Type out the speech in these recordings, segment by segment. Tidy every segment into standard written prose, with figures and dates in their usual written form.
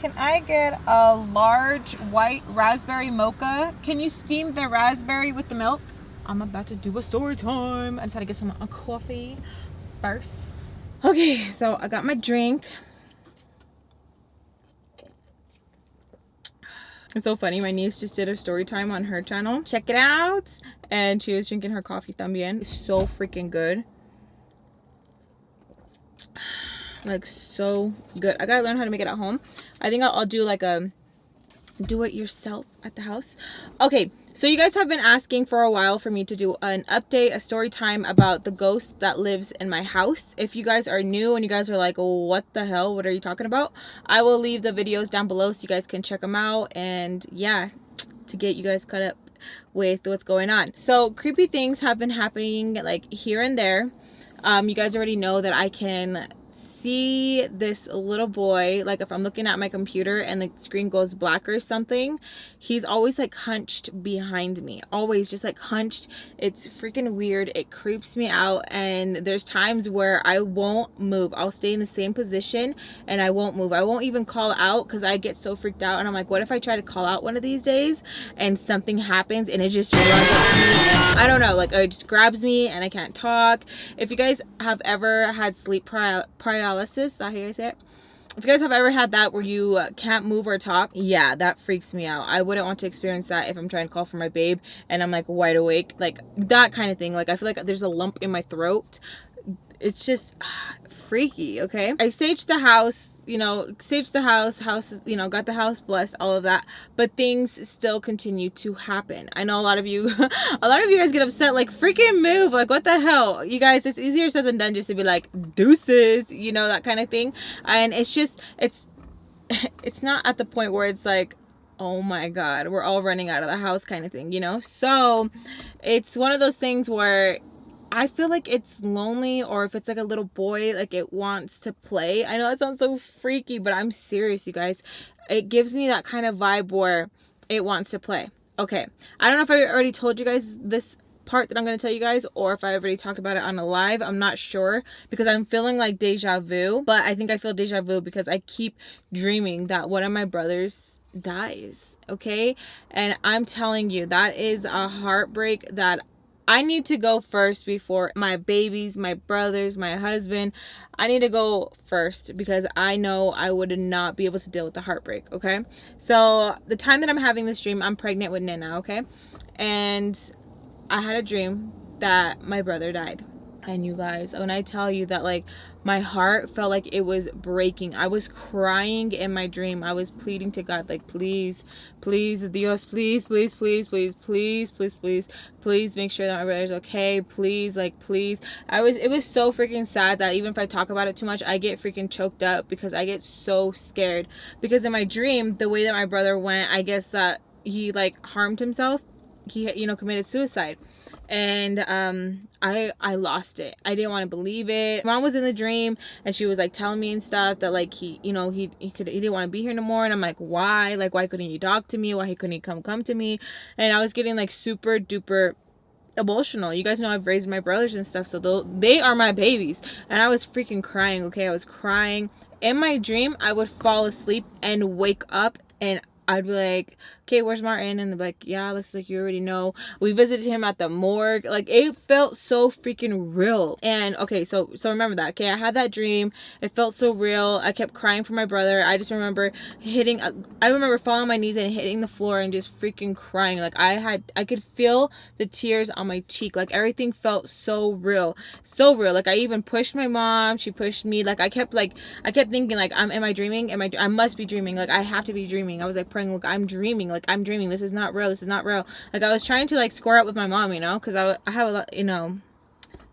can I get a large white raspberry mocha? Can you steam the raspberry with the milk? I'm about to do a story time. I just had to get some coffee first. Okay, so I got my drink. It's so funny, my niece just did a story time on her channel. Check it out. And she was drinking her coffee también. It's so freaking good. Like, so good. I gotta learn how to make it at home. I think I'll do like a do it yourself at the house. Okay, so you guys have been asking for a while for me to do an update, a story time about the ghost that lives in my house. If you guys are new and you guys are like, oh, what the hell, what are you talking about, I will leave the videos down below so you guys can check them out, and yeah, to get you guys caught up with what's going on. So creepy things have been happening like here and there. You guys already know that I can see this little boy, like if I'm looking at my computer and the screen goes black or something, he's always like hunched behind me, always just like hunched. It's freaking weird. It creeps me out, and there's times where I won't move. I'll stay in the same position and I won't move. I won't even call out because I get so freaked out, and I'm like, what if I try to call out one of these days and something happens and it just runs up to me? I don't know, like it just grabs me and I can't talk. If you guys have ever had sleep paralysis, is that how you say it? If you guys have ever had that where you can't move or talk, yeah, that freaks me out. I wouldn't want to experience that if I'm trying to call for my babe and I'm like wide awake, like that kind of thing. Like I feel like there's a lump in my throat. It's just freaky. Okay, I staged the house, you know, you know, got the house blessed, all of that, but things still continue to happen. I know a lot of you guys get upset, like freaking move, like what the hell, you guys. It's easier said than done just to be like deuces, you know, that kind of thing. And it's just it's not at the point where it's like, oh my god, we're all running out of the house kind of thing, you know. So it's one of those things where I feel like it's lonely, or if it's like a little boy, like it wants to play. I know that sounds so freaky, but I'm serious, you guys. It gives me that kind of vibe where it wants to play. Okay, I don't know if I already told you guys this part that I'm going to tell you guys, or if I already talked about it on a live. I'm not sure, because I'm feeling like deja vu, but I think I feel deja vu because I keep dreaming that one of my brothers dies. Okay, and I'm telling you, that is a heartbreak that I need to go first before my babies, my brothers, my husband. I need to go first because I know I would not be able to deal with the heartbreak. Okay, so the time that I'm having this dream, I'm pregnant with Nina. Okay, and I had a dream that my brother died. And you guys, when I tell you that, like, my heart felt like it was breaking. I was crying in my dream. I was pleading to God, like, please, please, Dios, please, please, please, please, please, please, please, please make sure that my brother's okay. Please, like, please. It was so freaking sad that even if I talk about it too much, I get freaking choked up because I get so scared. Because in my dream, the way that my brother went, I guess that he, like, harmed himself. He, you know, committed suicide. And I lost it. I didn't want to believe it. Mom was in the dream and she was like telling me and stuff that, like, he, you know, he didn't want to be here no more. And I'm like, why? Like, why couldn't he talk to me? Why couldn't he come to me? And I was getting like super duper emotional. You guys know I've raised my brothers and stuff, so they are my babies. And I was freaking crying. Okay, I was crying. In my dream, I would fall asleep and wake up and I'd be like, okay, where's Martin? And they're like, yeah, Alex, like, you already know. We visited him at the morgue. Like, it felt so freaking real. And okay, so remember that. Okay, I had that dream. It felt so real. I kept crying for my brother. I just remember I remember falling on my knees and hitting the floor and just freaking crying. Like, I could feel the tears on my cheek. Like, everything felt so real. So real. Like, I even pushed my mom. She pushed me. Like, I kept thinking, like, am I dreaming? I must be dreaming. Like, I have to be dreaming. I was like praying, look, I'm dreaming. Like, I'm dreaming. This is not real. This is not real. Like, I was trying to like square up with my mom, you know, because I have a lot, you know,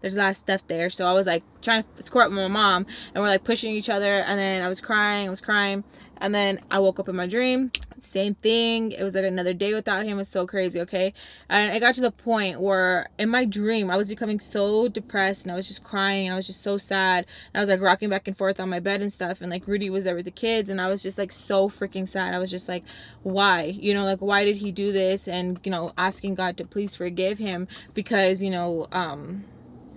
there's a lot of stuff there. So I was like trying to square up with my mom, and we're like pushing each other. And then I was crying. And then I woke up in my dream. Same thing. It was like another day without him. It's so crazy, okay? And it got to the point where in my dream I was becoming so depressed, and I was just crying, and I was just so sad. And I was like rocking back and forth on my bed and stuff, and like Rudy was there with the kids, and I was just like so freaking sad. I was just like, why? You know, like, why did he do this? And, you know, asking God to please forgive him because, you know,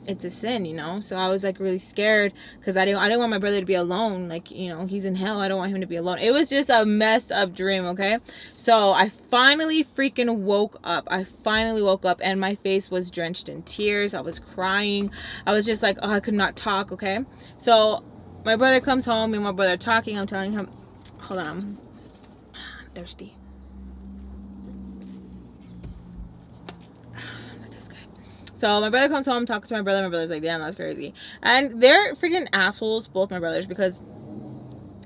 it's a sin, you know. So I was like really scared because I didn't want my brother to be alone. Like, you know, he's in hell. I don't want him to be alone. It was just a messed up dream, okay? So I finally freaking woke up. I finally woke up and my face was drenched in tears. I was crying. I was just like, oh, I could not talk, okay? So my brother comes home, me and my brother are talking. I'm telling him, hold on, I'm thirsty. So my brother comes home, talking to my brother. My brother's like, damn, that's crazy. And they're freaking assholes, both my brothers, because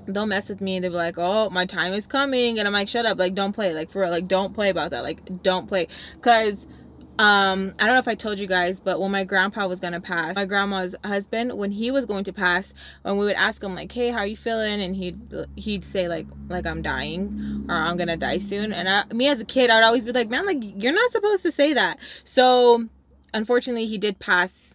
they'll mess with me. They'll be like, oh, my time is coming. And I'm like, shut up. Like, don't play. Like, for real. Like, don't play about that. Like, don't play. Because, I don't know if I told you guys, but when my grandpa was going to pass, my grandma's husband, when he was going to pass, when we would ask him, like, hey, how are you feeling? And he'd say, like I'm dying, or I'm going to die soon. And me as a kid, I would always be like, man, like, you're not supposed to say that. So unfortunately, he did pass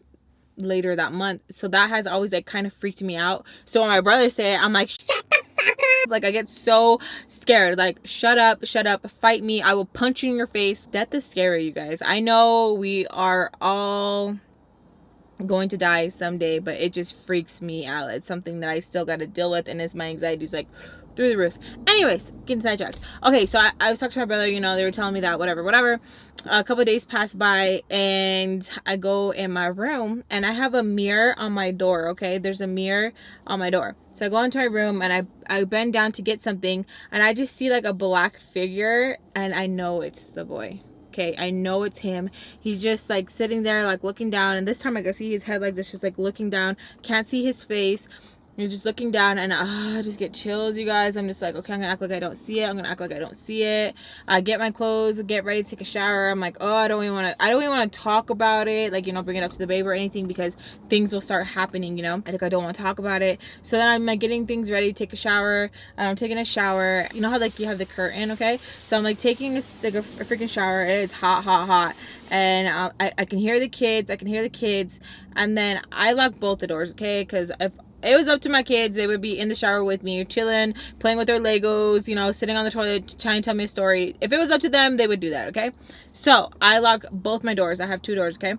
later that month, so that has always like kind of freaked me out. So when my brother say it, I'm like, shut the fuck up. Like, I get so scared. Like, shut up, fight me, I will punch you in your face. Death is scary, you guys. I know we are all going to die someday, but it just freaks me out. It's something that I still got to deal with, and my anxiety is like through the roof. Anyways, getting sidetracked. Okay, so I was talking to my brother, you know, they were telling me that whatever. A couple of days passed by, and I go in my room, and I have a mirror on my door, okay? There's a mirror on my door. So I go into my room, and I bend down to get something, and I just see like a black figure, and I know it's the boy. Okay, I know it's him. He's just like sitting there, like looking down, and this time I can see his head like this, just like looking down. Can't see his face. You're just looking down, and I just get chills, you guys. I'm just like, okay, I'm gonna act like I don't see it. I'm gonna act like I don't see it. I get my clothes, get ready to take a shower. I'm like, oh, I don't even want to talk about it, like, you know, bring it up to the baby or anything, because things will start happening, you know. I don't want to talk about it. So then I'm like getting things ready to take a shower. I'm taking a shower. You know how like you have the curtain, okay? So I'm like taking a freaking shower. It's hot, and I can hear the kids. And then I lock both the doors, okay? Because if it was up to my kids, they would be in the shower with me, chilling, playing with their Legos, you know, sitting on the toilet, trying to tell me a story. If it was up to them, they would do that, okay? So I locked both my doors. I have 2 doors, okay?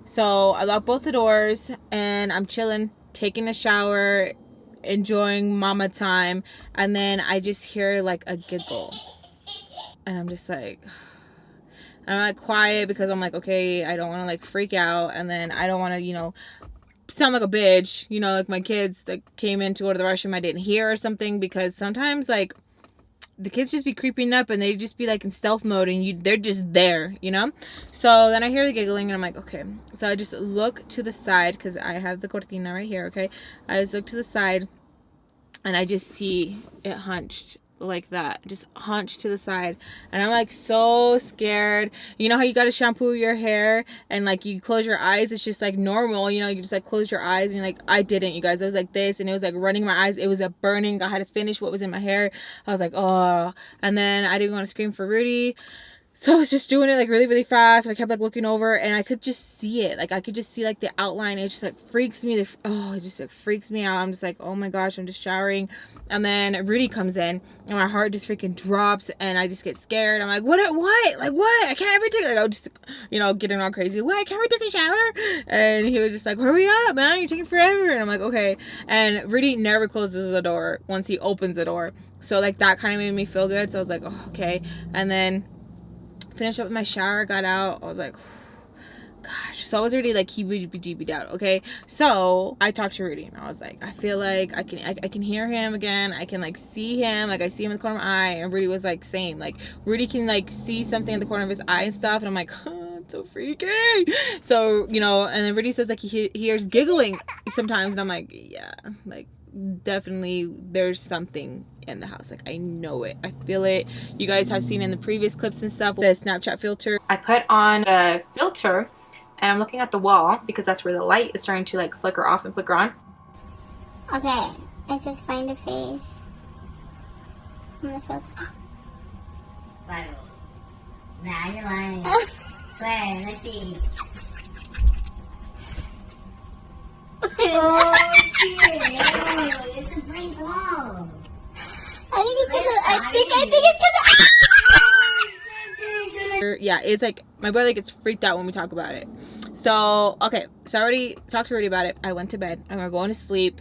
So I locked both the doors, and I'm chilling, taking a shower, enjoying mama time, and then I just hear like a giggle, and I'm just like, and I'm like quiet, because I'm like, okay, I don't want to like freak out, and then I don't want to, you know, sound like a bitch, you know, like my kids that came in to go to the restroom I didn't hear or something, because sometimes like the kids just be creeping up, and they just be like in stealth mode, and they're just there, you know. So then I hear the giggling, and I'm like, okay. So I just look to the side, because I have the cortina right here, okay? I just look to the side, and I just see it hunched like that, just hunched to the side, and I'm like so scared. You know how you gotta shampoo your hair, and like you close your eyes, it's just like normal, you know, you just like close your eyes, and you're like, I didn't, you guys. I was like this, and it was like running my eyes, it was a burning. I had to finish what was in my hair. I was like, oh. And then I didn't want to scream for Rudy, so I was just doing it like really fast, and I kept like looking over, and I could just see it. Like I could just see like the outline. It just like freaks me. It just like freaks me out. I'm just like, oh my gosh, I'm just showering, and then Rudy comes in, and my heart just freaking drops, and I just get scared. I'm like, what? Like what? I can't ever take, like, I was just, you know, getting all crazy. What? I can't ever take a shower? And he was just like, hurry up, man, you're taking forever. And I'm like, okay. And Rudy never closes the door once he opens the door. So like that kind of made me feel good. So I was like, oh, okay. And then finished up with my shower, got out. I was like, gosh. So I was already like heebie-jeebied out, okay? So I talked to Rudy, and I was like, I feel like I can hear him again. I can like see him, like I see him in the corner of my eye. And Rudy was like, same. Like Rudy can like see something in the corner of his eye and stuff, and I'm like, it's so freaky. So, you know, and then Rudy says like he hears giggling sometimes, and I'm like, yeah, like definitely there's something in the house. Like I know it, I feel it. You guys have seen in the previous clips and stuff, the Snapchat filter. I put on a filter, and I'm looking at the wall, because that's where the light is starting to like flicker off and flicker on. Okay, it says find a face. I'm gonna filter. Nah, you're lying. Swear, let's see. Oh shit! It's a blank wall. I think it's because Yeah, it's like my brother gets freaked out when we talk about it. So okay, so I already talked to Rudy about it. I went to bed and we're going to sleep,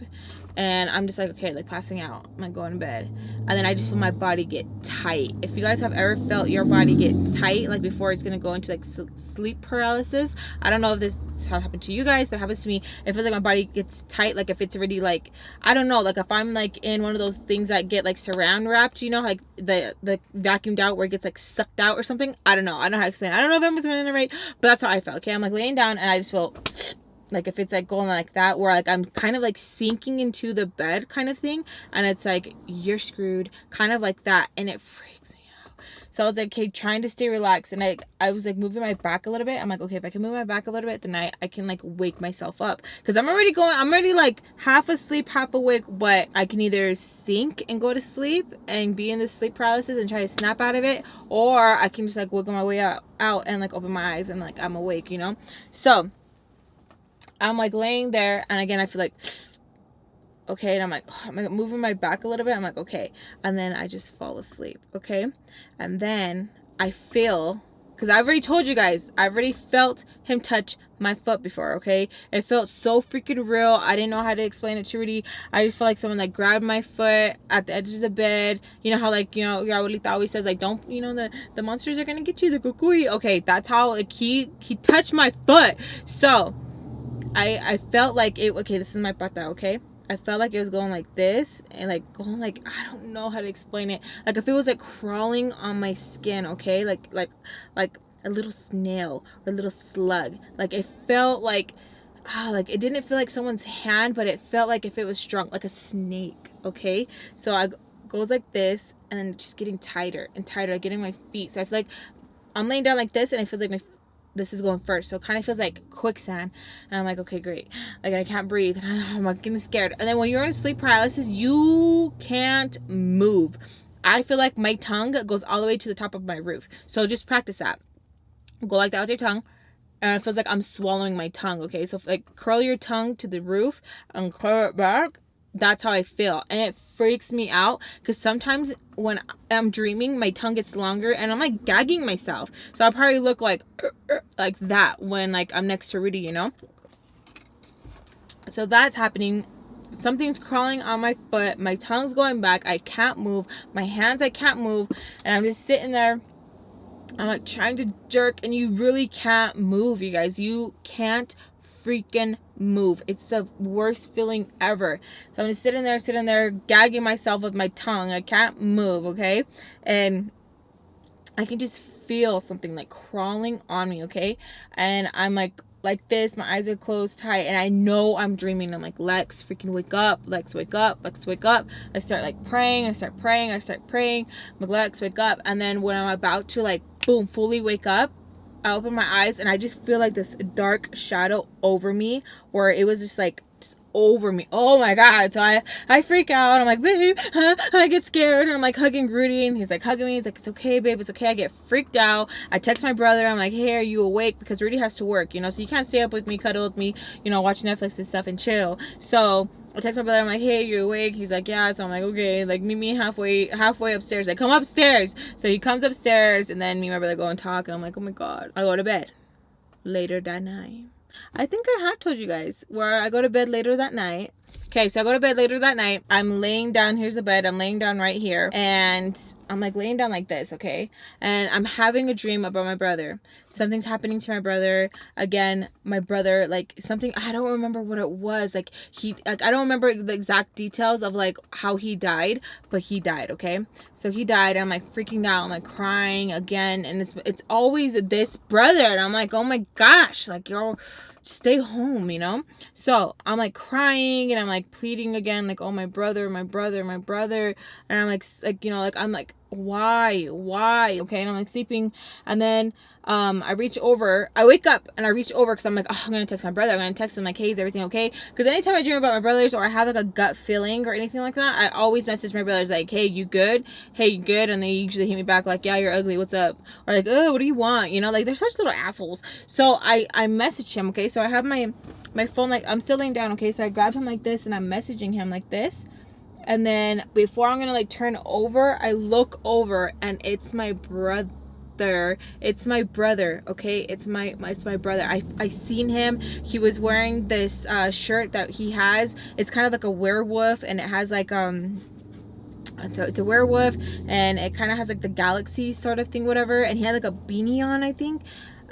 and I'm just like, okay, like passing out. I'm like going to bed, and then I just feel my body get tight. If you guys have ever felt your body get tight, like before it's gonna go into like sleep paralysis, I don't know if this has happened to you guys, but it happens to me. It feels like my body gets tight, like if it's already like, I don't know, like if I'm like in one of those things that get like saran wrapped, you know, like the vacuumed out where it gets like sucked out or something. I don't know how to explain it. I don't know if I'm explaining it right, but that's how I felt. Okay, I'm like laying down and I just feel like if it's like going like that, where like I'm kind of like sinking into the bed kind of thing, and it's like you're screwed, kind of like that, and it freaks me out. So I was like, okay, trying to stay relaxed, and I was like moving my back a little bit. I'm like, okay, if I can move my back a little bit, then I can like wake myself up, because I'm already like half asleep, half awake, but I can either sink and go to sleep and be in this sleep paralysis and try to snap out of it, or I can just like wiggle my way out and like open my eyes and like I'm awake, you know. So I'm like laying there, and again I feel like okay, and I'm like moving my back a little bit. I'm like okay, and then I just fall asleep. Okay, and then I feel, because I've already told you guys, I've already felt him touch my foot before. Okay, it felt so freaking real. I didn't know how to explain it to Rudy. I just felt like someone like grabbed my foot at the edges of the bed. You know how like, you know, your abuelita always says like, don't, you know, the monsters are gonna get you, the cucuy. Okay, that's how like he touched my foot. So I felt like it, okay, this is my pata, okay? I felt like it was going like this, and like going like, I don't know how to explain it. Like if it was like crawling on my skin, okay? Like a little snail or a little slug. Like it felt like, like it didn't feel like someone's hand, but it felt like if it was strong, like a snake, okay? So I goes like this, and then just getting tighter and tighter, like getting my feet. So I feel like I'm laying down like this, and it feels like this is going first, so it kind of feels like quicksand, and I'm like, okay, great, like I can't breathe, and I'm like getting scared. And then when you're in sleep paralysis, you can't move. I feel like my tongue goes all the way to the top of my roof, so just practice that. Go like that with your tongue, and it feels like I'm swallowing my tongue. Okay, so like curl your tongue to the roof and curl it back. That's how I feel, and it freaks me out, because sometimes when I'm dreaming my tongue gets longer and I'm like gagging myself. So I probably look like that when like I'm next to Rudy, you know. So that's happening. Something's crawling on my foot, my tongue's going back, I can't move, my hands I can't move, and I'm just sitting there. I'm like trying to jerk, and you really can't move, you guys. You can't freaking move. It's the worst feeling ever. So I'm just sitting there gagging myself with my tongue. I can't move, okay? And I can just feel something like crawling on me, okay? And I'm like this, my eyes are closed tight, and I know I'm dreaming. I'm like, Lex, freaking wake up, Lex, wake up, Lex, wake up. I start like praying, I start praying. I'm like, Lex, wake up. And then when I'm about to like boom, fully wake up, I open my eyes, and I just feel like this dark shadow over me, where it was just like over me. Oh my god. So I freak out. I'm like, babe, I get scared, and I'm like hugging Rudy, and he's like hugging me. He's like, it's okay, babe, it's okay. I get freaked out. I text my brother. I'm like, hey, are you awake? Because Rudy has to work, you know, so you can't stay up with me, cuddle with me, you know, watch Netflix and stuff and chill. So I text my brother. I'm like, hey, you awake? He's like, yeah. So I'm like, okay, like meet me halfway upstairs. I come upstairs. So he comes upstairs, and then me and my brother go and talk, and I'm like, oh my god. I go to bed later that night. I think I have told you guys where I go to bed later that night. Okay, so I go to bed later that night. I'm laying down. Here's the bed. I'm laying down right here, and I'm like laying down like this, okay? And I'm having a dream about my brother. Something's happening to my brother. Again, my brother, like something, I don't remember what it was. Like I don't remember the exact details of like how he died, but he died, okay? So he died, and I'm like freaking out. I'm like crying again, and it's always this brother, and I'm like, oh my gosh, like you're, stay home, you know? So I'm like crying, and I'm like pleading again, like, oh, my brother, and I'm like you know, like I'm like, why, okay? And I'm like sleeping, and then I wake up, and I reach over, because I'm like, oh, I'm gonna text my brother. I'm gonna text him like, hey, is everything okay? Because anytime I dream about my brothers, or I have like a gut feeling or anything like that, I always message my brothers like, hey, you good? And they usually hit me back like, yeah, you're ugly, what's up? Or like, oh, what do you want? You know, like they're such little assholes. So I message him, okay? So I have my phone, like I'm still laying down, okay? So I grab him like this, and I'm messaging him like this. And then before I'm gonna like turn over, I look over, and it's my brother. brother. It's my brother, okay? It's my brother. I seen him. He was wearing this shirt that he has. It's kind of like a werewolf, and it has like it's a werewolf, and it kind of has like the galaxy sort of thing, whatever. And he had like a beanie on, I think.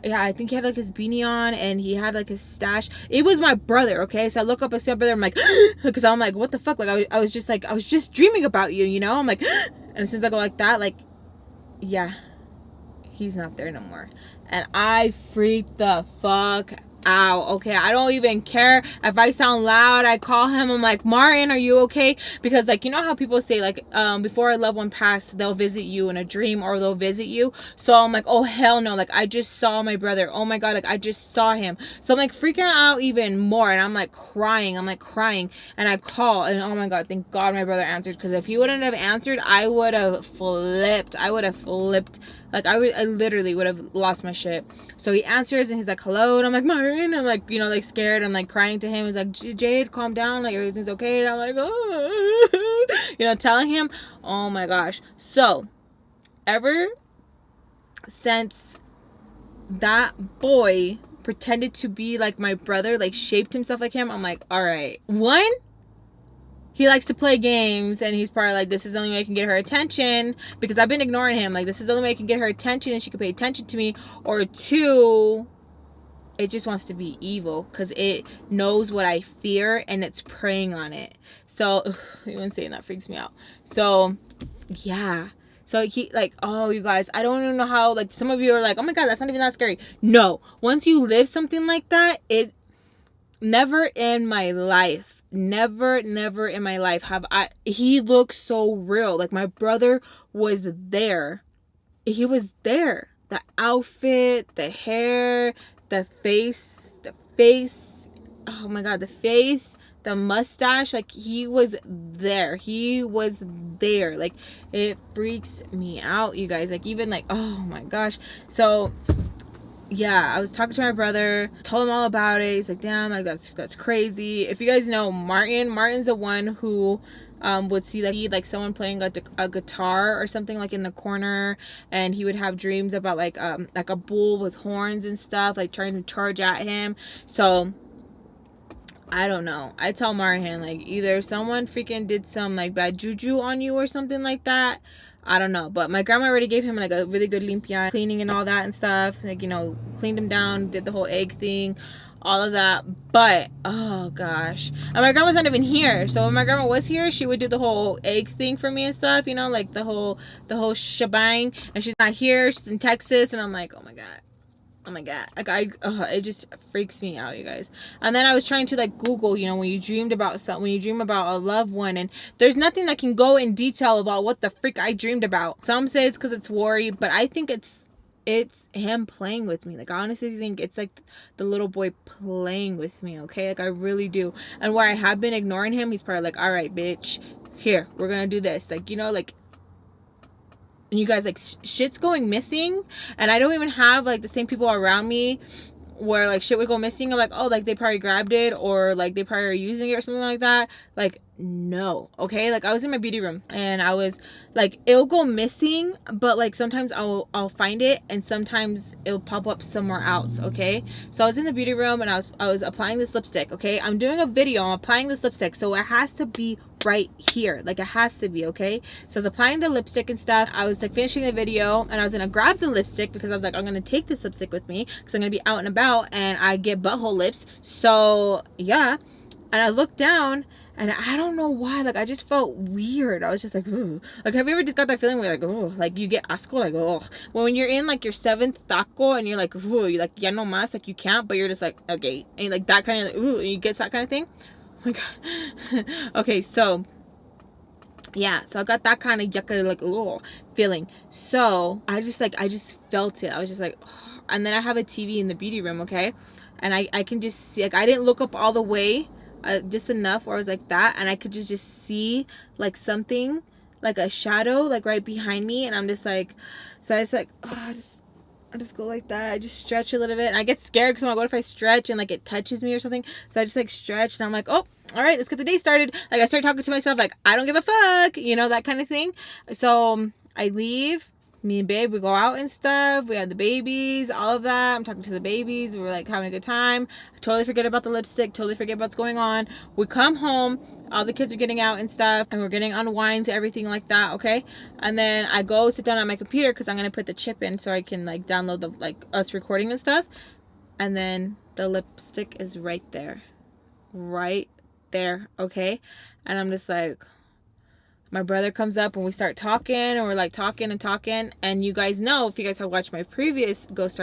Yeah, I think he had like his beanie on, and he had like his stash. It was my brother, okay? So I look up, I see my brother, I'm like, because I'm like, what the fuck? Like I was just dreaming about you, you know? I'm like, and as soon as I go like that, like, yeah, he's not there no more. And I freaked the fuck out, okay? I don't even care if I sound loud. I call him, I'm like, Martin, are you okay? Because like, you know how people say like before a loved one passed, they'll visit you in a dream, or they'll visit you. So I'm like, oh hell no, like I just saw my brother. Oh my god, like I just saw him. So I'm like freaking out even more, and I'm like crying, and I call, and oh my god, thank god my brother answered, because if he wouldn't have answered, I would have flipped. Like I literally would have lost my shit. So he answers, and he's like, hello, and I'm like, Martin. I'm like, you know, like scared. I'm like crying to him. He's like, Jade, calm down, like everything's okay. And I'm like, oh, you know, telling him. Oh my gosh. So ever since that boy pretended to be like my brother, like shaped himself like him, I'm like, all right, one, he likes to play games, and he's probably like, this is the only way I can get her attention, because I've been ignoring him. Like, this is the only way I can get her attention and she can pay attention to me. Or two, it just wants to be evil because it knows what I fear and it's preying on it. So even saying that freaks me out. So yeah. So he like, oh, you guys, I don't even know how, like, some of you are like, oh my god, that's not even that scary. No, once you live something like that, it never in my life in my life have he looks so real. Like, my brother was there. He was there. The outfit, the hair, the face, oh my god, the face, the mustache, like he was there. Like, it freaks me out, you guys. Like, even like, oh my gosh. So yeah, I was talking to my brother, told him all about it. He's like, damn, like that's crazy. If you guys know Martin's the one who would see like someone playing a guitar or something like in the corner, and he would have dreams about like a bull with horns and stuff, like trying to charge at him. So I don't know. I tell Martin, like, either someone freaking did some like bad juju on you or something like that. I don't know. But my grandma already gave him like a really good limpia, cleaning and all that and stuff. Like, you know, cleaned him down, did the whole egg thing, all of that. But oh gosh, and my grandma's not even here. So when my grandma was here, she would do the whole egg thing for me and stuff, you know, like the whole shebang. And she's not here. She's in Texas, and I'm like, oh my god. Oh my god, like it just freaks me out, you guys. And then I was trying to like Google, you know, when you dream about a loved one, and there's nothing that can go in detail about what the freak I dreamed about. Some say it's because it's worry, but I think it's him playing with me. Like, I honestly think it's like the little boy playing with me, okay? Like, I really do. And where I have been ignoring him, he's probably like, all right, bitch, here, we're gonna do this. Like, you know, like, and you guys, like, shit's going missing, and I don't even have like the same people around me where like shit would go missing. I'm like, oh, like they probably grabbed it, or like they probably are using it or something like that. Like, no, okay? Like, I was in my beauty room, and I was like, it'll go missing, but like sometimes I'll find it, and sometimes it'll pop up somewhere else, okay? So I was in the beauty room, and I was applying this lipstick, okay? I'm doing a video, I'm applying this lipstick, so it has to be right here, like, it has to be, okay? So I was applying the lipstick and stuff. I was like finishing the video, and I was gonna grab the lipstick because I was like, I'm gonna take this lipstick with me because I'm gonna be out and about, and I get butthole lips. So yeah, and I looked down, and I don't know why, like, I just felt weird. I was just like, ooh. Like, have you ever just got that feeling where you're like, oh, like you get asco, like, oh, when you're in like your 7th taco and you're like, ooh, you're like, ya no mas, like you can't, but you're just like, okay, and like that kind of like, ooh, and you get that kind of thing. Oh my god. Okay, so yeah, so I got that kind of yucca, like, oh, feeling. So I just felt it. I was just like, oh. And then I have a TV in the beauty room, okay, and I can just see, like, I didn't look up all the way, just enough where I was like that, and I could just see like something, like a shadow, like right behind me, and I'm just like, so I just like, oh, I just go like that. I just stretch a little bit, and I get scared because I'm like, what if I stretch and like it touches me or something? So I just like stretch, and I'm like, oh, all right, let's get the day started. Like, I start talking to myself like, I don't give a fuck, you know, that kind of thing. So I leave, me and babe, we go out and stuff. We have the babies, all of that. I'm talking to the babies. We're like having a good time. I totally forget about the lipstick. Totally forget what's going on. We come home. All the kids are getting out and stuff. And we're getting unwind, everything like that, okay? And then I go sit down on my computer because I'm going to put the chip in so I can like download the like us recording and stuff. And then the lipstick is right there. Right there, okay? And I'm just like... My brother comes up and we start talking and we're like talking and talking, and you guys know, if you guys have watched my previous ghost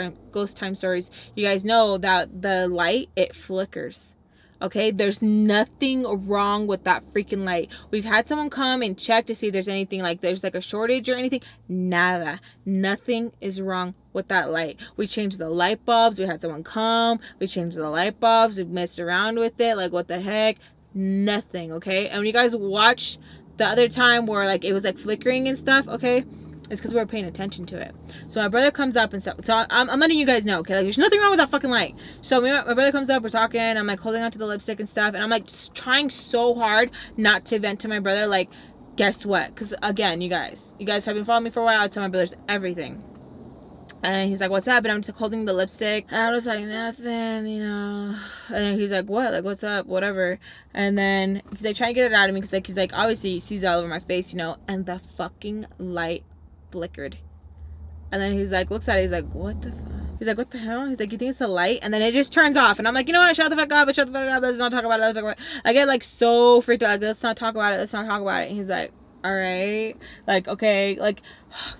time stories, you guys know that the light, it flickers. Okay, there's nothing wrong with that freaking light. We've had someone come and check to see if there's anything like there's like a shortage or anything. Nada. Nothing is wrong with that light. We changed the light bulbs. We had someone come. We changed the light bulbs. We messed around with it. Like, what the heck? Nothing. Okay, and when you guys watch the other time where like it was like flickering and stuff, okay, it's because we were paying attention to it. So my brother comes up and stuff. So I'm letting you guys know, okay, like there's nothing wrong with that fucking light. So my brother comes up, we're talking, I'm like holding onto the lipstick and stuff, and I'm like trying so hard not to vent to my brother, like, guess what? Because again, you guys have been following me for a while. I tell my brothers everything. And he's like, what's up? And I'm just holding the lipstick. And I was like, nothing, you know. And he's like, what? Like, what's up? Whatever. And then he's like trying to get it out of me. Because like, he's like, obviously he sees it all over my face, you know. And the fucking light flickered. And then he's like, looks at it. He's like, what the fuck? He's like, what the hell? He's like, you think it's the light? And then it just turns off. And I'm like, you know what? Shut the fuck up. Shut the fuck up. Let's not talk about it. Let's talk about it. I get like so freaked out. Like, let's not talk about it. Let's not talk about it. And he's like, all right, like, okay, like,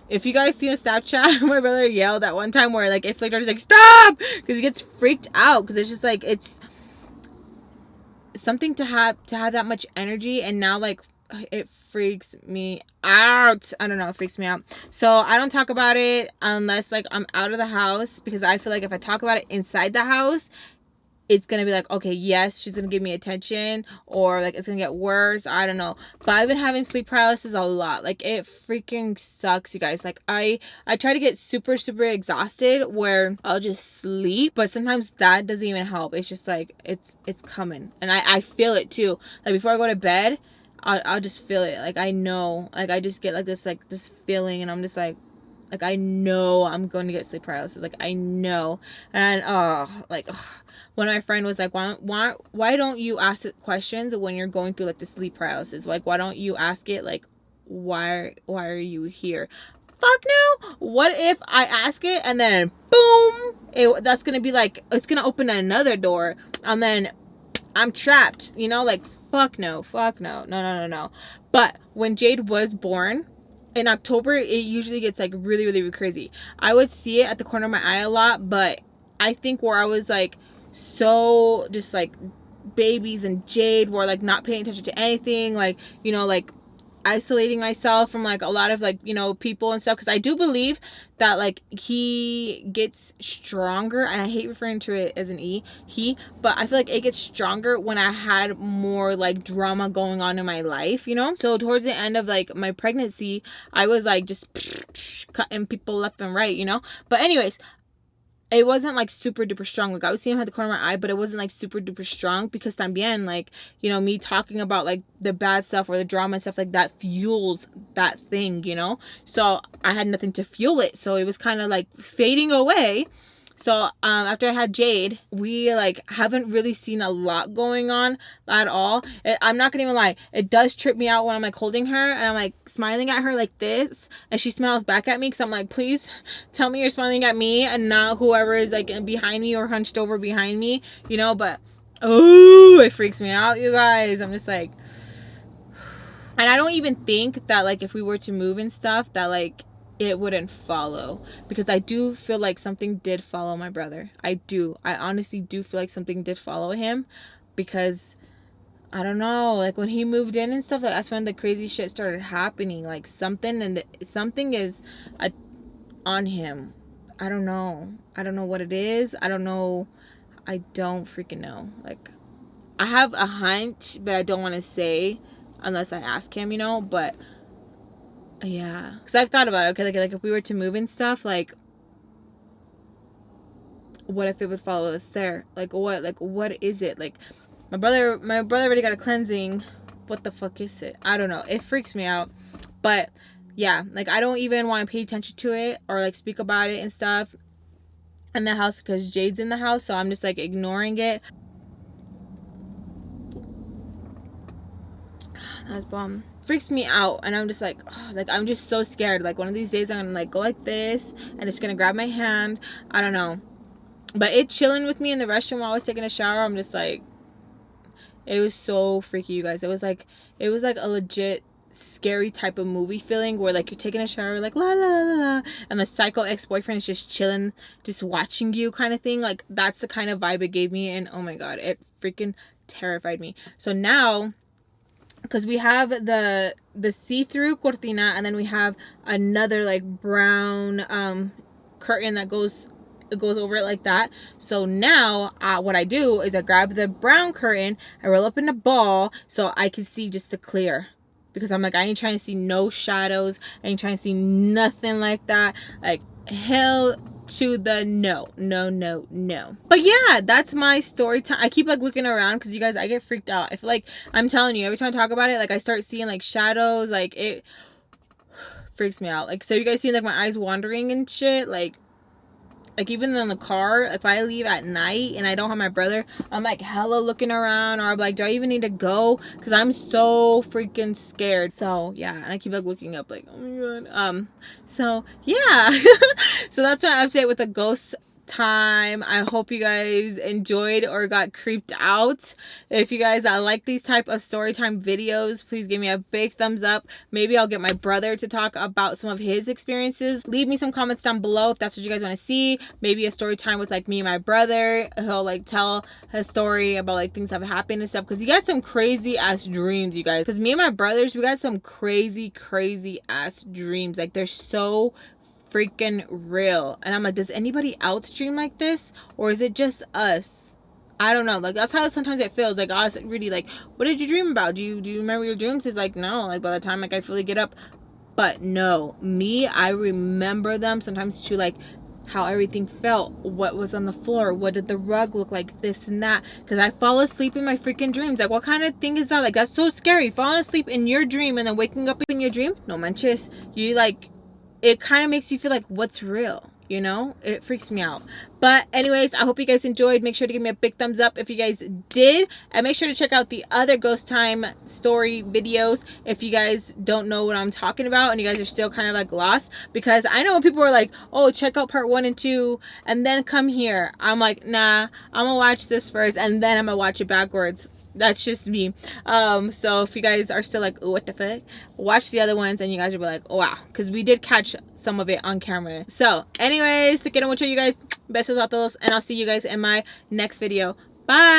if you guys see a Snapchat, my brother yelled at one time where like it flicked out, he's like, stop, because he gets freaked out, because it's just like, it's something to have that much energy, and now like it freaks me out. I don't know, it freaks me out. So I don't talk about it unless like I'm out of the house, because I feel like if I talk about it inside the house, it's gonna be like, okay, yes, she's gonna give me attention, or like it's gonna get worse. I don't know. But I've been having sleep paralysis a lot. Like, it freaking sucks, you guys. Like, I try to get super exhausted where I'll just sleep, but sometimes that doesn't even help. It's just like it's coming, and I feel it too. Like, before I go to bed, I'll just feel it. Like, I know, like, I just get like this feeling, and I'm just like I know I'm going to get sleep paralysis. Like, I know. And one of my friend was like, why don't you ask it questions when you're going through like the sleep paralysis? Like, why don't you ask it like, why are you here? Fuck no. What if I ask it and then boom, that's gonna be like, it's gonna open another door, and then I'm trapped, you know? Like, fuck no. No. But when Jade was born in October, it usually gets like really crazy. I would see it at the corner of my eye a lot, but I think where I was like so just like babies and Jade were like not paying attention to anything, like, you know, like isolating myself from like a lot of like, you know, people and stuff, because I do believe that like he gets stronger, and I hate referring to it as an he, but I feel like it gets stronger when I had more like drama going on in my life, you know. So towards the end of like my pregnancy, I was like just cutting people left and right, you know. But anyways, it wasn't like super duper strong. Like, I would see him at the corner of my eye, but it wasn't like super duper strong, because también, like, you know, me talking about like the bad stuff or the drama and stuff like that fuels that thing, you know. So I had nothing to fuel it, so it was kind of like fading away. So after I had Jade, we like haven't really seen a lot going on at all. I'm not gonna even lie, it does trip me out when I'm like holding her and I'm like smiling at her like this, and she smiles back at me, because I'm like, please tell me you're smiling at me and not whoever is like behind me or hunched over behind me, you know. But oh, it freaks me out, you guys. I'm just like, and I don't even think that like if we were to move and stuff that like it wouldn't follow, because I do feel like something did follow my brother. I honestly do feel like something did follow him, because I don't know, like when he moved in and stuff, like that's when the crazy shit started happening. Like something is on him. I don't know what it is. I don't freaking know. Like, I have a hunch, but I don't want to say unless I ask him, you know. But yeah, because I've thought about it. Okay, like if we were to move and stuff, like what if it would follow us there? Like what is it? Like my brother already got a cleansing. What the fuck is it? I don't know. It freaks me out. But yeah, like I don't even want to pay attention to it or like speak about it and stuff in the house because Jade's in the house, so I'm just like ignoring it. That's bomb. Freaks me out, and I'm just like, oh, like I'm just so scared. Like one of these days I'm gonna like go like this and it's gonna grab my hand. I don't know, but it chilling with me in the restroom while I was taking a shower. I'm just like, it was so freaky, you guys. It was like a legit scary type of movie feeling where like you're taking a shower like la la la la and the psycho ex-boyfriend is just chilling, just watching you kind of thing. Like that's the kind of vibe it gave me, and oh my god, it freaking terrified me. So now, because we have the see-through cortina, and then we have another like brown curtain that goes over it like that. So now what I do is I grab the brown curtain, I roll up in a ball so I can see just the clear, because I'm like, I ain't trying to see no shadows, I ain't trying to see nothing like that. Like hell to the no. But yeah, that's my story time. I keep like looking around because you guys, I get freaked out. I feel like, I'm telling you, every time I talk about it, like I start seeing like shadows, like it freaks me out. Like, so you guys see like my eyes wandering and shit, like even in the car, if I leave at night and I don't have my brother, I'm like hella looking around, or I'm like, do I even need to go? Because I'm so freaking scared. So yeah, and I keep like looking up like, oh my god. So yeah. So that's my update with the ghost time. I hope you guys enjoyed or got creeped out. If you guys like these type of story time videos, please give me a big thumbs up. Maybe I'll get my brother to talk about some of his experiences. Leave me some comments down below if that's what you guys want to see. Maybe a story time with like me and my brother. He'll like tell his story about like things that have happened and stuff, because he got some crazy ass dreams, you guys. Because me and my brothers, we got some crazy ass dreams. Like they're so freaking real, and I'm like, does anybody else dream like this, or is it just us? I don't know. Like that's how sometimes it feels. Like I was really like, what did you dream about? Do you remember your dreams? It's like, no, like by the time like I fully get up. But no, me, I remember them sometimes too, like how everything felt, what was on the floor, what did the rug look like, this and that, because I fall asleep in my freaking dreams. Like what kind of thing is that? Like that's so scary, falling asleep in your dream and then waking up in your dream. No manches, you like, it kind of makes you feel like, what's real, you know? It freaks me out. But anyways, I hope you guys enjoyed. Make sure to give me a big thumbs up if you guys did, and make sure to check out the other ghost time story videos if you guys don't know what I'm talking about and you guys are still kind of like lost. Because I know when people are like, oh, check out part 1 and 2 and then come here, I'm like, nah, I'm gonna watch this first and then I'm gonna watch it backwards. That's just me. So if you guys are still like, oh, what the fuck, watch the other ones and you guys will be like, oh, wow, because we did catch some of it on camera. So anyways, te quiero mucho, you guys. Besos a todos, and I'll see you guys in my next video. Bye.